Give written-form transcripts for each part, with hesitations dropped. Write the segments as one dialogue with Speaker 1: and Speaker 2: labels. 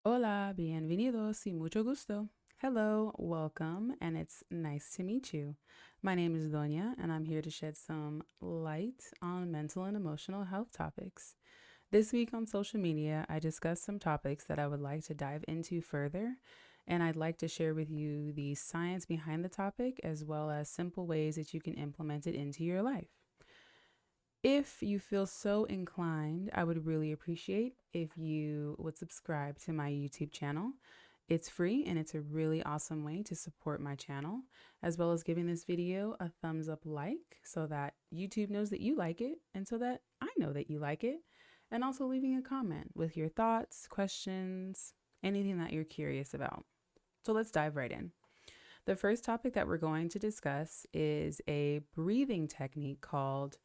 Speaker 1: Hola, bienvenidos y mucho gusto. Hello, welcome, and it's nice to meet you. My name is Doña, and I'm here to shed some light on mental and emotional health topics. This week on social media, I discussed some topics that I would like to dive into further, and I'd like to share with you the science behind the topic as well as simple ways that you can implement it into your life. If you feel so inclined, I would really appreciate if you would subscribe to my YouTube channel. It's free and it's a really awesome way to support my channel, as well as giving this video a thumbs up like so that YouTube knows that you like it and so that I know that you like it, and also leaving a comment with your thoughts, questions, anything that you're curious about. So let's dive right in. The first topic that we're going to discuss is a breathing technique called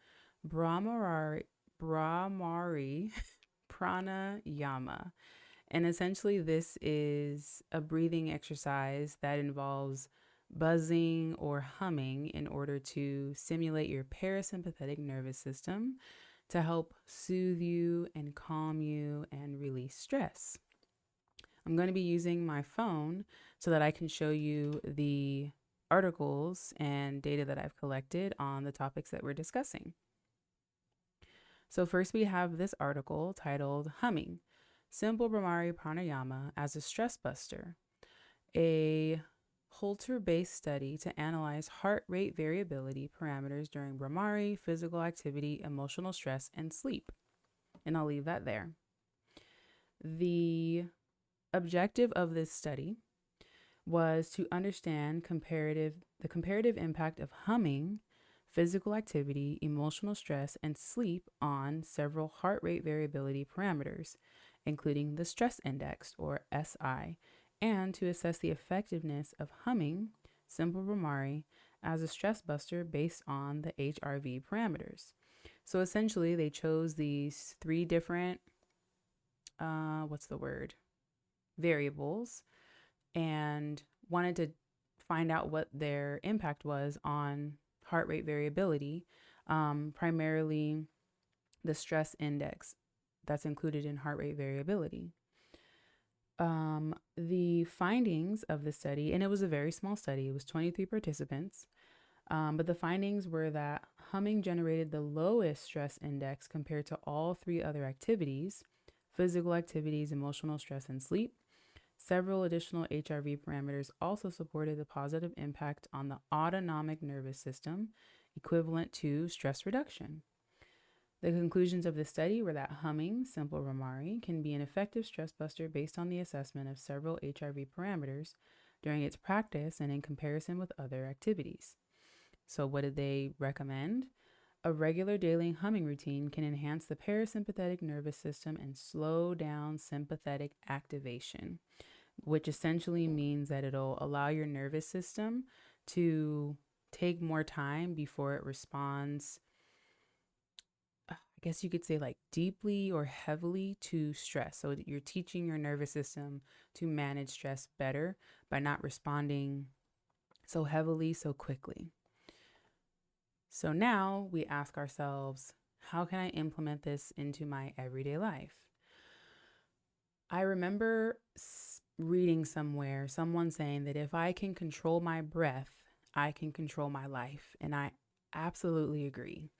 Speaker 1: Bhramari, Bhramari Pranayama. And essentially, this is a breathing exercise that involves buzzing or humming in order to stimulate your parasympathetic nervous system to help soothe you and calm you and release stress. I'm going to be using my phone so that I can show you the articles and data that I've collected on the topics that we're discussing. So, first we have this article titled Humming Simple Bhramari Pranayama as a Stress Buster, a Holter based study to analyze heart rate variability parameters during Bhramari, physical activity, emotional stress, and sleep. And I'll leave that there. The objective of this study was to understand the comparative impact of humming, physical activity, emotional stress, and sleep on several heart rate variability parameters, including the stress index or SI, and to assess the effectiveness of humming, simple Bhramari, as a stress buster based on the HRV parameters. So essentially, they chose these three different, what's the word, variables and wanted to find out what their impact was on heart rate variability, primarily the stress index that's included in heart rate variability. The findings of the study, and it was a very small study, it was 23 participants, but the findings were that humming generated the lowest stress index compared to all three other activities: physical activities, emotional stress, and sleep. Several additional HRV parameters also supported the positive impact on the autonomic nervous system, equivalent to stress reduction. The conclusions of the study were that humming, simple Bhramari, can be an effective stress buster based on the assessment of several HRV parameters during its practice and in comparison with other activities. So, what did they recommend? A regular daily humming routine can enhance the parasympathetic nervous system and slow down sympathetic activation, which essentially means that it'll allow your nervous system to take more time before it responds. I guess you could say like deeply or heavily to stress. So you're teaching your nervous system to manage stress better by not responding so heavily, so quickly. So now we ask ourselves, how can I implement this into my everyday life? I remember reading somewhere someone saying that if I can control my breath, I can control my life. And I absolutely agree.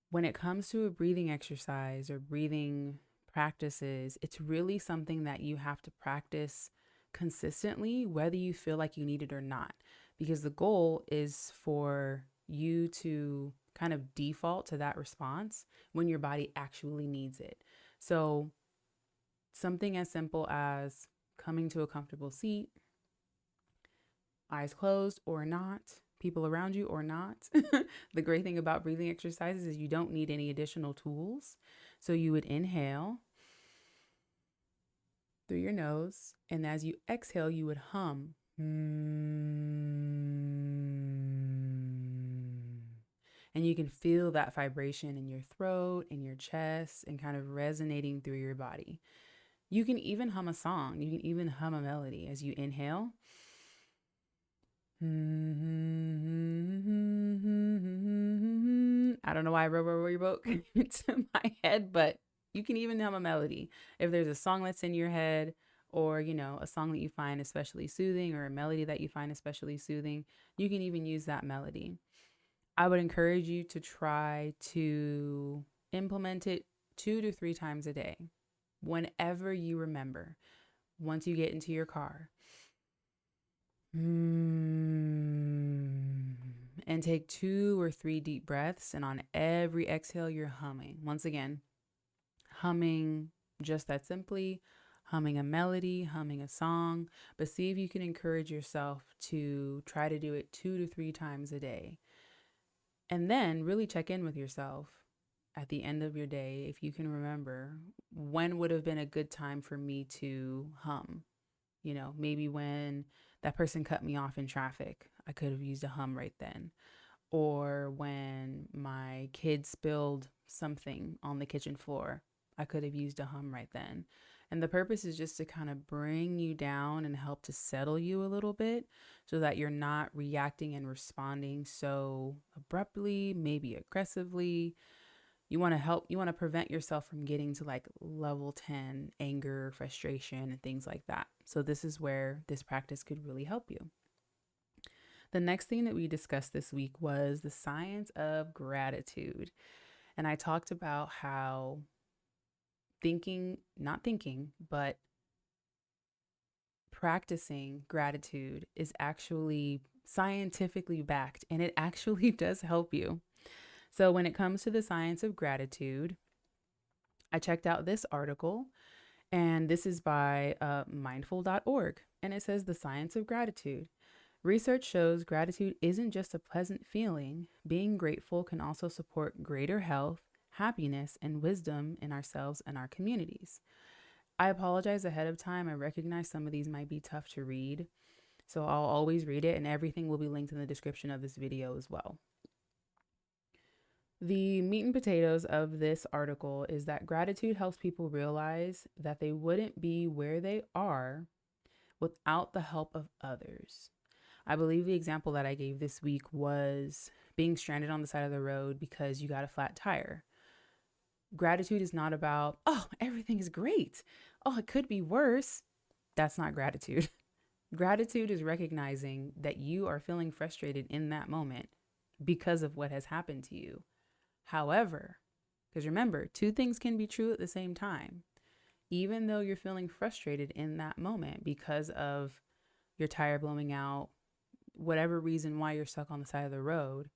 Speaker 1: When it comes to a breathing exercise or breathing practices, it's really something that you have to practice consistently, whether you feel like you need it or not. Because the goal is for you to kind of default to that response when your body actually needs it. So, something as simple as coming to a comfortable seat, eyes closed or not, people around you or not. The great thing about breathing exercises is you don't need any additional tools. So you would inhale through your nose, and as you exhale, you would hum. And you can feel that vibration in your throat, in your chest, and kind of resonating through your body. You can even hum a song. You can even hum a melody as you inhale. I don't know why Robo Reboke to my head, but You can even hum a melody. If there's a song that's in your head, or, a song that you find especially soothing, or a melody that you find especially soothing, you can even use that melody. I would encourage you to try to implement it 2 to 3 times a day, whenever you remember. Once you get into your car, and take 2 or 3 deep breaths. And on every exhale, you're humming. Once again, humming just that simply, humming a melody, humming a song. But see if you can encourage yourself to try to do it 2 to 3 times a day. And then really check in with yourself at the end of your day. If you can remember, when would have been a good time for me to hum? Maybe when that person cut me off in traffic, I could have used a hum right then. Or when my kid spilled something on the kitchen floor, I could have used a hum right then. And the purpose is just to kind of bring you down and help to settle you a little bit so that you're not reacting and responding so abruptly, maybe aggressively. You want to prevent yourself from getting to like level 10 anger, frustration, and things like that. So, this is where this practice could really help you. The next thing that we discussed this week was the science of gratitude. And I talked about how not thinking, but practicing gratitude is actually scientifically backed, and it actually does help you. So, when it comes to the science of gratitude, I checked out this article, and this is by mindful.org. And it says the science of gratitude. Research shows gratitude isn't just a pleasant feeling. Being grateful can also support greater health, happiness, and wisdom in ourselves and our communities. I apologize ahead of time. I recognize some of these might be tough to read, so I'll always read it, and everything will be linked in the description of this video as well. The meat and potatoes of this article is that gratitude helps people realize that they wouldn't be where they are without the help of others. I believe the example that I gave this week was being stranded on the side of the road because you got a flat tire. Gratitude is not about, oh, everything is great. Oh, it could be worse. That's not gratitude. Gratitude is recognizing that you are feeling frustrated in that moment because of what has happened to you. However, because remember, 2 things can be true at the same time. Even though you're feeling frustrated in that moment because of your tire blowing out, whatever reason why you're stuck on the side of the road,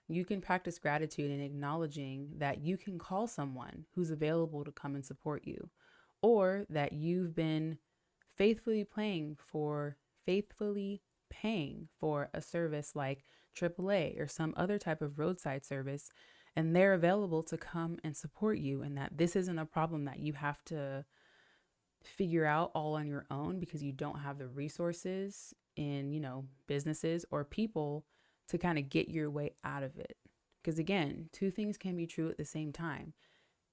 Speaker 1: you can practice gratitude in acknowledging that you can call someone who's available to come and support you, or that you've been faithfully paying for a service like AAA or some other type of roadside service, and they're available to come and support you, and that this isn't a problem that you have to figure out all on your own because you don't have the resources in, businesses or people to kind of get your way out of it. Because again, 2 things can be true at the same time.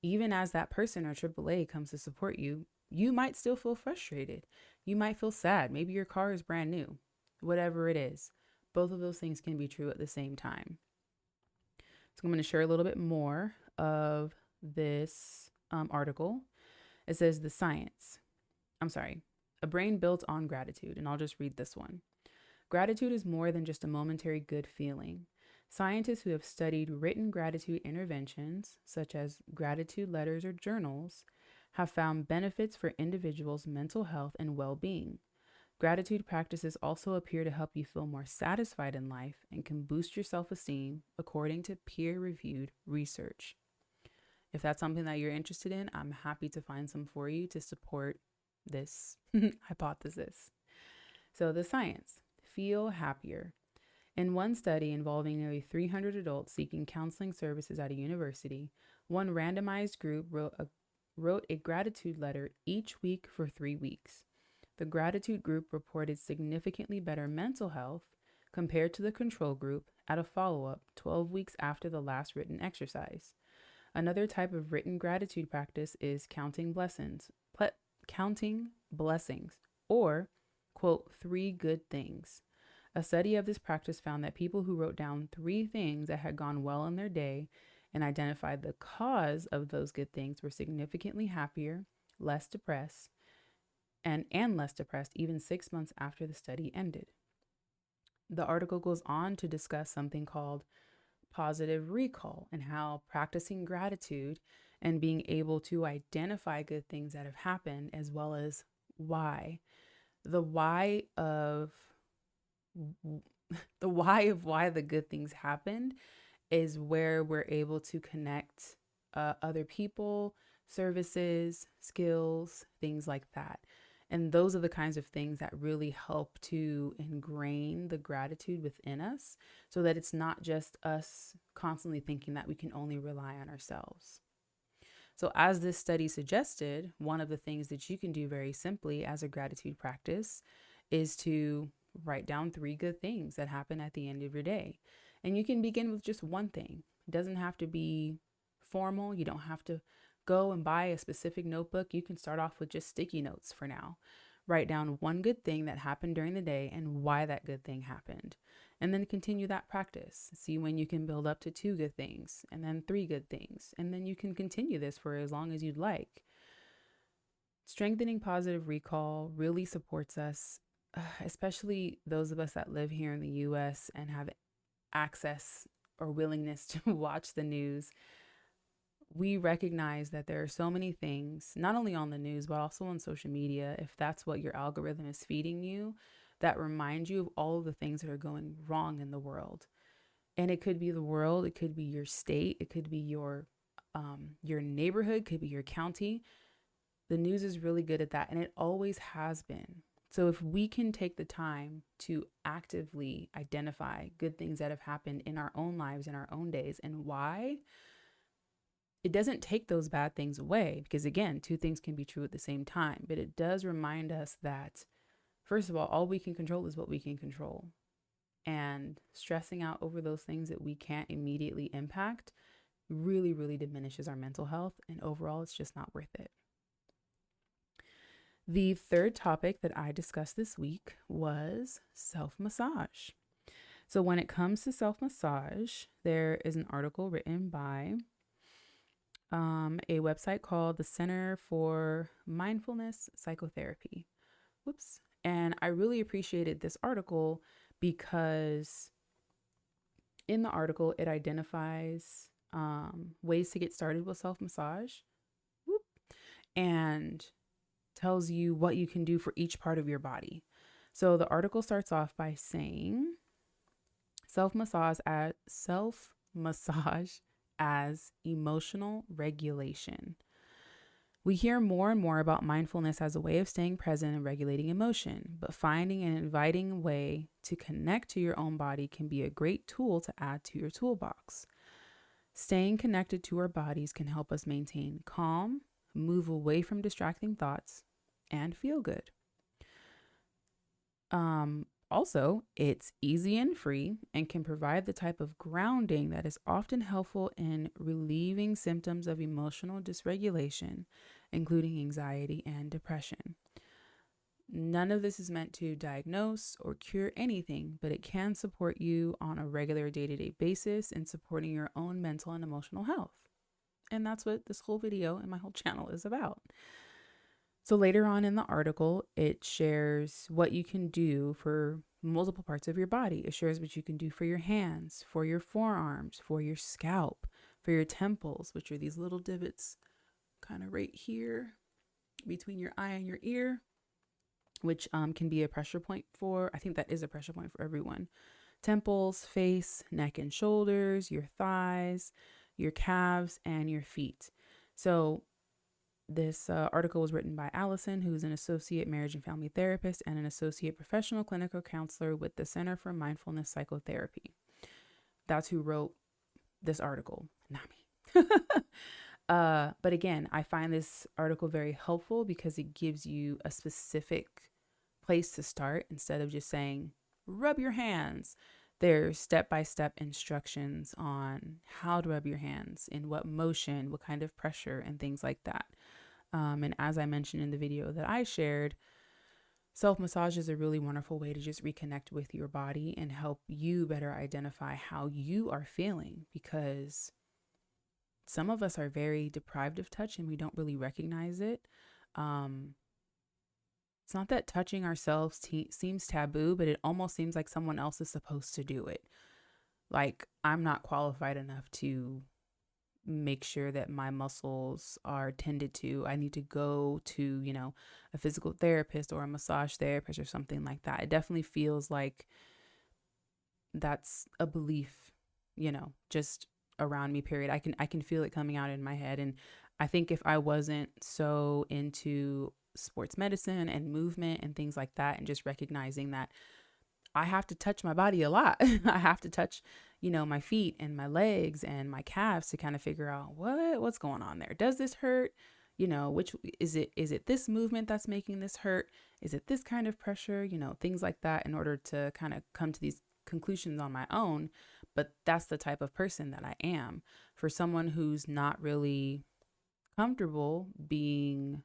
Speaker 1: Even as that person or AAA comes to support you, you might still feel frustrated. You might feel sad. Maybe your car is brand new. Whatever it is, both of those things can be true at the same time. So I'm going to share a little bit more of this article. It says a brain built on gratitude. And I'll just read this one. Gratitude is more than just a momentary good feeling. Scientists who have studied written gratitude interventions, such as gratitude letters or journals, have found benefits for individuals' mental health and well-being. Gratitude practices also appear to help you feel more satisfied in life and can boost your self-esteem, according to peer-reviewed research. If that's something that you're interested in, I'm happy to find some for you to support this hypothesis. So the science, feel happier. In one study involving nearly 300 adults seeking counseling services at a university, one randomized group wrote a gratitude letter each week for 3 weeks. The gratitude group reported significantly better mental health compared to the control group at a follow-up 12 weeks after the last written exercise. Another type of written gratitude practice is counting blessings, or, quote, 3 good things. A study of this practice found that people who wrote down 3 things that had gone well in their day and identified the cause of those good things were significantly happier, less depressed, and less depressed even 6 months after the study ended. The article goes on to discuss something called positive recall and how practicing gratitude and being able to identify good things that have happened, as well as why. The why of the why of why the good things happened is where we're able to connect other people, services, skills, things like that. And those are the kinds of things that really help to ingrain the gratitude within us so that it's not just us constantly thinking that we can only rely on ourselves. So, as this study suggested, one of the things that you can do very simply as a gratitude practice is to write down 3 good things that happen at the end of your day. And you can begin with just one thing. It doesn't have to be formal. You don't have to go and buy a specific notebook. You can start off with just sticky notes for now. Write down one good thing that happened during the day and why that good thing happened. And then continue that practice. See when you can build up to 2 good things and then 3 good things. And then you can continue this for as long as you'd like. Strengthening positive recall really supports us, especially those of us that live here in the US and have access or willingness to watch the news. We recognize that there are so many things, not only on the news, but also on social media, if that's what your algorithm is feeding you, that remind you of all of the things that are going wrong in the world. And it could be the world, it could be your state, it could be your neighborhood, could be your county. The news is really good at that, and it always has been. So if we can take the time to actively identify good things that have happened in our own lives, in our own days, and why, it doesn't take those bad things away, because again, 2 things can be true at the same time, but it does remind us that, first of all we can control is what we can control. And stressing out over those things that we can't immediately impact really, really diminishes our mental health. And overall, it's just not worth it. The third topic that I discussed this week was self-massage. So when it comes to self-massage, there is an article written by a website called the Center for Mindfulness Psychotherapy. Whoops. And I really appreciated this article because in the article, it identifies ways to get started with self-massage and tells you what you can do for each part of your body. So the article starts off by saying self-massage as emotional regulation. We hear more and more about mindfulness as a way of staying present and regulating emotion, but finding an inviting way to connect to your own body can be a great tool to add to your toolbox. Staying connected to our bodies can help us maintain calm, move away from distracting thoughts, and feel good. Also, it's easy and free and can provide the type of grounding that is often helpful in relieving symptoms of emotional dysregulation, including anxiety and depression. None of this is meant to diagnose or cure anything, but it can support you on a regular day-to-day basis in supporting your own mental and emotional health. And that's what this whole video and my whole channel is about. So later on in the article, it shares what you can do for multiple parts of your body. It shares what you can do for your hands, for your forearms, for your scalp, for your temples, which are these little divots kind of right here between your eye and your ear, which can be a pressure point for, I think that is a pressure point for everyone. Temples, face, neck and shoulders, your thighs, your calves, and your feet. So this article was written by Allison, who's an associate marriage and family therapist and an associate professional clinical counselor with the Center for Mindfulness Psychotherapy. That's who wrote this article, not me. But again, I find this article very helpful because it gives you a specific place to start instead of just saying, rub your hands. There's step-by-step instructions on how to rub your hands, in what motion, what kind of pressure, and things like that. And as I mentioned in the video that I shared, self-massage is a really wonderful way to just reconnect with your body and help you better identify how you are feeling, because some of us are very deprived of touch and we don't really recognize it. Um, it's not that touching ourselves seems taboo, but it almost seems like someone else is supposed to do it. Like, I'm not qualified enough to make sure that my muscles are tended to. I need to go to, a physical therapist or a massage therapist or something like that. It definitely feels like that's a belief, just around me, period. I can feel it coming out in my head. And I think if I wasn't so into sports medicine and movement and things like that, and just recognizing that I have to touch my body a lot. I have to touch, my feet and my legs and my calves to kind of figure out what's going on there. Does this hurt? Which is it this movement that's making this hurt? Is it this kind of pressure? Things like that, in order to kind of come to these conclusions on my own. But that's the type of person that I am. For someone who's not really comfortable being,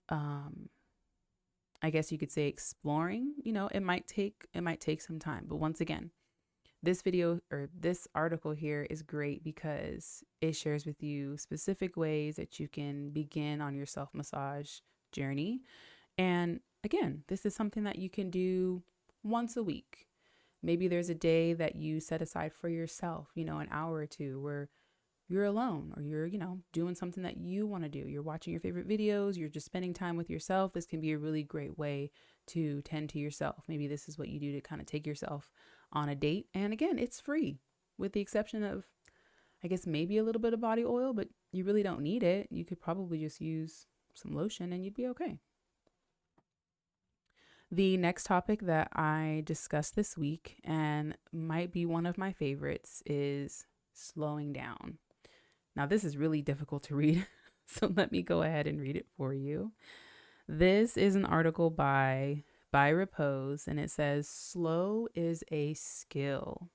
Speaker 1: um I guess you could say, exploring, it might take some time. But once again, this video or this article here is great because it shares with you specific ways that you can begin on your self massage journey. And again, this is something that you can do once a week. Maybe there's a day that you set aside for yourself, an hour or two, where you're alone, or you're, doing something that you want to do. You're watching your favorite videos, you're just spending time with yourself. This can be a really great way to tend to yourself. Maybe this is what you do to kind of take yourself on a date. And again, it's free, with the exception of, I guess, maybe a little bit of body oil, but you really don't need it. You could probably just use some lotion and you'd be okay. The next topic that I discussed this week, and might be one of my favorites, is slowing down. Now, this is really difficult to read, so let me go ahead and read it for you. This is an article by Repose, and it says, "Slow is a skill.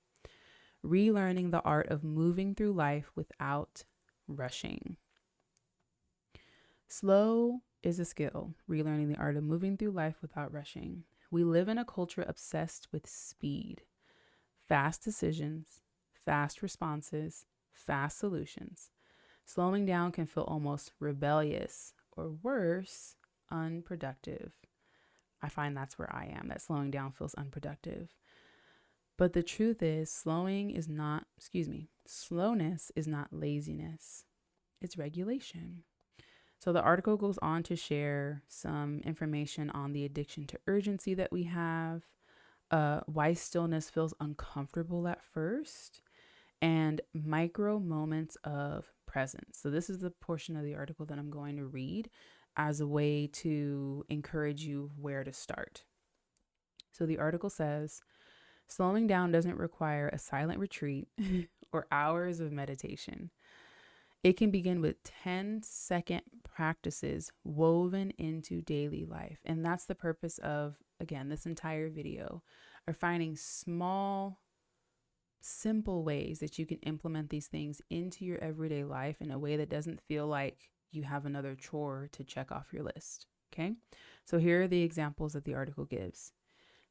Speaker 1: Relearning the art of moving through life without rushing." Slow is a skill. Relearning the art of moving through life without rushing. We live in a culture obsessed with speed, fast decisions, fast responses, fast solutions. Slowing down can feel almost rebellious, or worse, unproductive. I find that's where I am, that slowing down feels unproductive. But the truth is, slowness is not laziness. It's regulation. So the article goes on to share some information on the addiction to urgency that we have, why stillness feels uncomfortable at first, and micro moments of presence. So this is the portion of the article that I'm going to read as a way to encourage you where to start. So the article says, slowing down doesn't require a silent retreat or hours of meditation. It can begin with 10-second practices woven into daily life. And that's the purpose of, again, this entire video, are finding small, simple ways that you can implement these things into your everyday life in a way that doesn't feel like you have another chore to check off your list. Okay. So here are the examples that the article gives.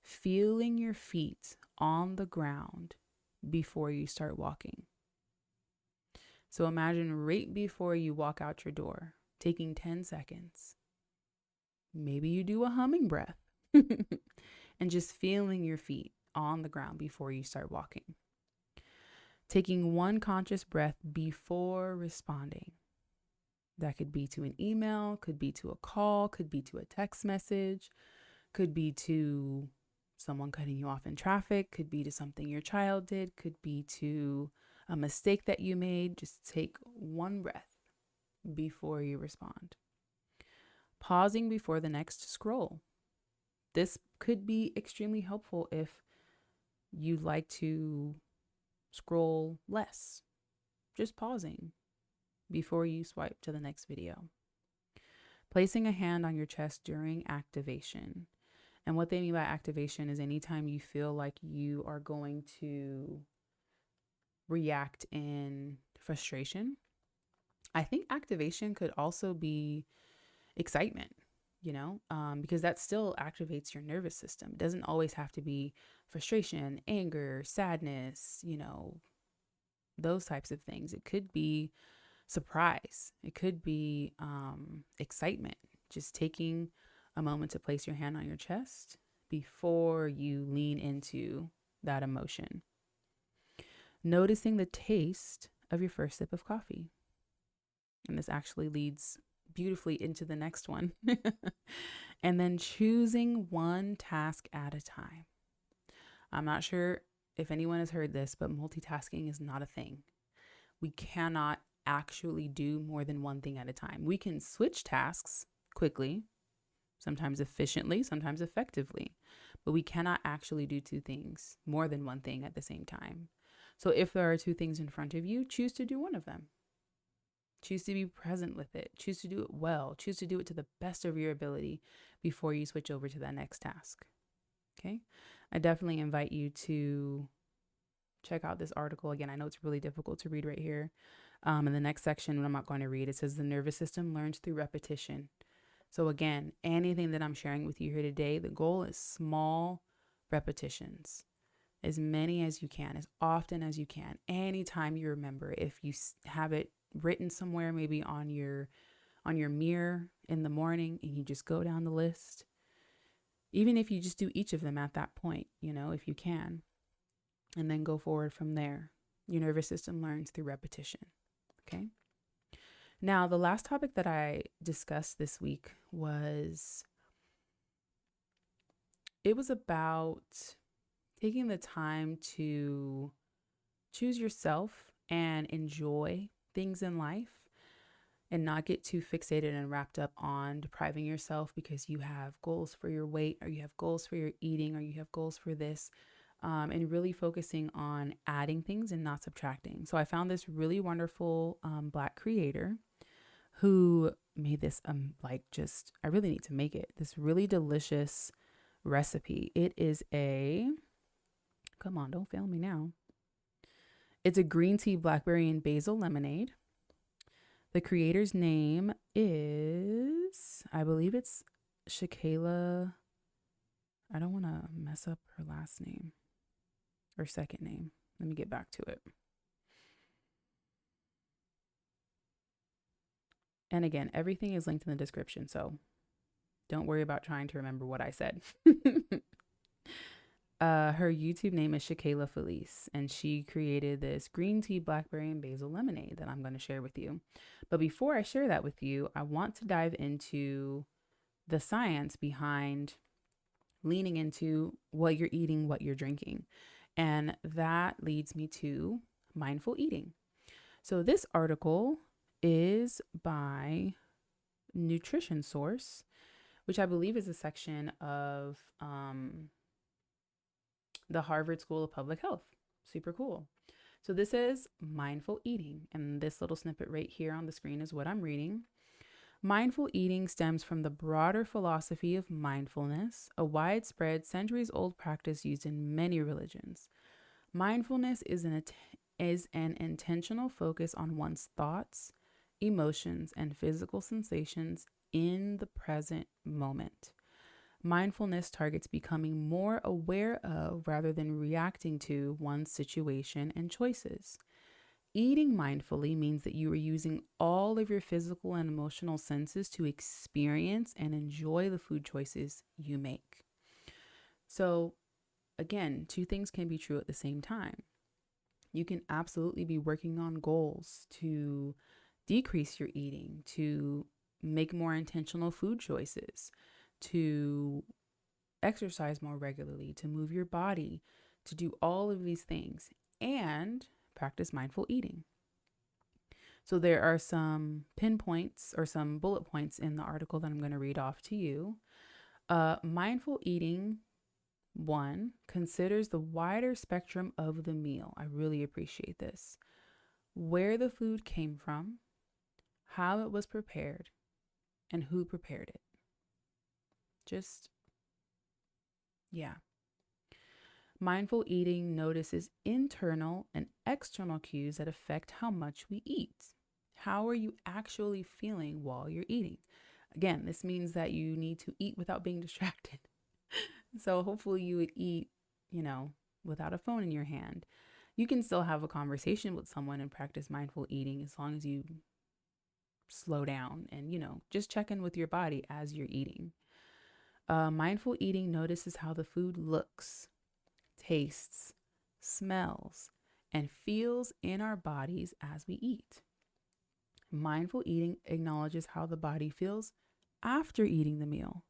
Speaker 1: Feeling your feet on the ground before you start walking. So imagine right before you walk out your door, taking 10 seconds. Maybe you do a humming breath and just feeling your feet on the ground before you start walking. Taking one conscious breath before responding. That could be to an email, could be to a call, could be to a text message, could be to someone cutting you off in traffic, could be to something your child did, could be to a mistake that you made. Just take one breath before you respond. Pausing before the next scroll. This could be extremely helpful if you'd like to scroll less. Just pausing before you swipe to the next video. Placing a hand on your chest during activation. And what they mean by activation is anytime you feel like you are going to react in frustration. I think activation could also be excitement, because that still activates your nervous system. It doesn't always have to be frustration, anger, sadness, those types of things. It could be surprise. It could be excitement, just taking a moment to place your hand on your chest before you lean into that emotion. Noticing the taste of your first sip of coffee. And this actually leads beautifully into the next one. And then choosing one task at a time. I'm not sure if anyone has heard this, but multitasking is not a thing. We cannot actually do more than one thing at a time. We can switch tasks quickly, sometimes efficiently, sometimes effectively, but we cannot actually do two things, more than one thing at the same time. So if there are two things in front of you, choose to do one of them. Choose to be present with it. Choose to do it well. Choose to do it to the best of your ability before you switch over to that next task. Okay? I definitely invite you to check out this article. Again, I know it's really difficult to read right here. In the next section, what I'm not going to read, it says the nervous system learns through repetition. So again, anything that I'm sharing with you here today, the goal is small repetitions. As many as you can, as often as you can, anytime you remember. If you have it written somewhere, maybe on your mirror in the morning, and you just go down the list, even if you just do each of them at that point, if you can, and then go forward from there. Your nervous system learns through repetition. Okay. Now, the last topic that I discussed this week was about taking the time to choose yourself and enjoy things in life and not get too fixated and wrapped up on depriving yourself because you have goals for your weight, or you have goals for your eating, or you have goals for this, and really focusing on adding things and not subtracting. So I found this really wonderful Black creator who made this I really need to make it, this really delicious recipe. It is come on, don't fail me now. It's a green tea, blackberry, and basil lemonade. The creator's name is, I believe it's Shakayla. I don't want to mess up her last name or second name. Let me get back to it. And again, everything is linked in the description, so don't worry about trying to remember what I said. Her YouTube name is Shakayla Felice, and she created this green tea, blackberry, and basil lemonade that I'm going to share with you. But before I share that with you, I want to dive into the science behind leaning into what you're eating, what you're drinking. And that leads me to mindful eating. So this article is by Nutrition Source, which I believe is a section of the Harvard School of Public Health. Super cool. So this is mindful eating, and this little snippet right here on the screen is what I'm reading. Mindful eating stems from the broader philosophy of mindfulness, a widespread, centuries-old practice used in many religions. Mindfulness is an intentional focus on one's thoughts, emotions, and physical sensations in the present moment. Mindfulness targets becoming more aware of rather than reacting to one's situation and choices. Eating mindfully means that you are using all of your physical and emotional senses to experience and enjoy the food choices you make. So, again, two things can be true at the same time. You can absolutely be working on goals to decrease your eating, to make more intentional food choices, to exercise more regularly, to move your body, to do all of these things, and practice mindful eating. So there are some pinpoints or some bullet points in the article that I'm going to read off to you. Mindful eating, one, considers the wider spectrum of the meal. I really appreciate this. Where the food came from, how it was prepared, and who prepared it. Yeah. Mindful eating notices internal and external cues that affect how much we eat. How are you actually feeling while you're eating? Again, this means that you need to eat without being distracted. So hopefully you would eat, without a phone in your hand. You can still have a conversation with someone and practice mindful eating as long as you slow down and, just check in with your body as you're eating. Mindful eating notices how the food looks, tastes, smells, and feels in our bodies as we eat. Mindful eating acknowledges how the body feels after eating the meal.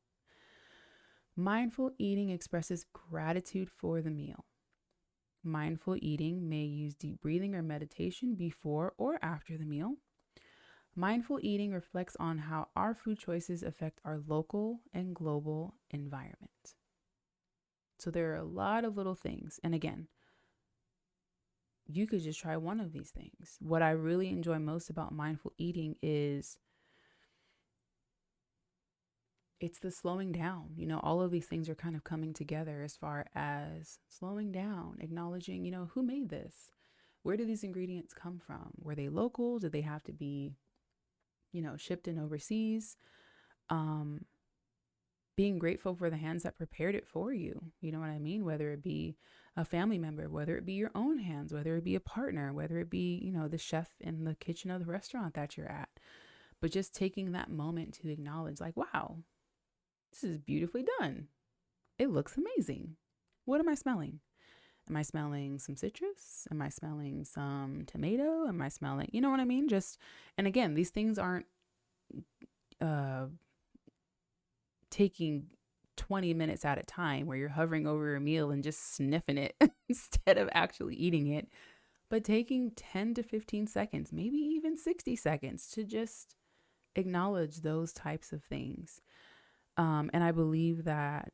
Speaker 1: Mindful eating expresses gratitude for the meal. Mindful eating may use deep breathing or meditation before or after the meal. Mindful eating reflects on how our food choices affect our local and global environment. So there are a lot of little things. And again, you could just try one of these things. What I really enjoy most about mindful eating is it's the slowing down. All of these things are kind of coming together as far as slowing down, acknowledging, who made this? Where do these ingredients come from? Were they local? Did they have to be, shipped in overseas? Being grateful for the hands that prepared it for you. You know what I mean? Whether it be a family member, whether it be your own hands, whether it be a partner, whether it be, the chef in the kitchen of the restaurant that you're at. But just taking that moment to acknowledge, like, wow, this is beautifully done. It looks amazing. What am I smelling? Am I smelling some citrus? Am I smelling some tomato? Am I smelling, you know what I mean? And again, these things aren't taking 20 minutes at a time where you're hovering over a meal and just sniffing it instead of actually eating it, but taking 10 to 15 seconds, maybe even 60 seconds to just acknowledge those types of things. And I believe that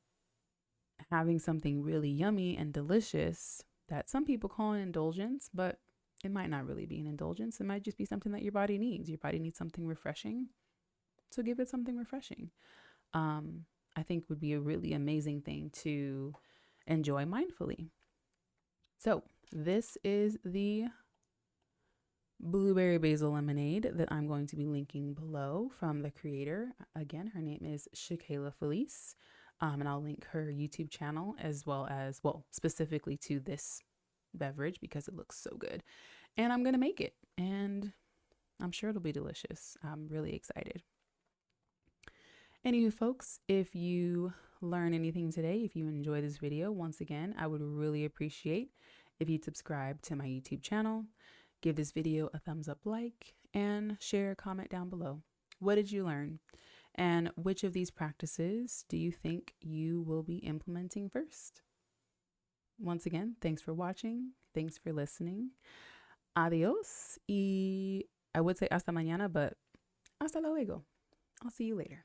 Speaker 1: having something really yummy and delicious that some people call an indulgence, but it might not really be an indulgence. It might just be something that your body needs. Your body needs something refreshing. So give it something refreshing. I think would be a really amazing thing to enjoy mindfully. So this is the blueberry basil lemonade that I'm going to be linking below from the creator. Again, her name is Shakayla Felice. And I'll link her YouTube channel as well as, specifically to this beverage because it looks so good. And I'm going to make it and I'm sure it'll be delicious. I'm really excited. Anywho, folks, if you learn anything today, if you enjoy this video, once again, I would really appreciate if you'd subscribe to my YouTube channel, give this video a thumbs up like, and share a comment down below. What did you learn? And which of these practices do you think you will be implementing first? Once again, thanks for watching. Thanks for listening. Adios. Y I would say hasta mañana, but hasta luego. I'll see you later.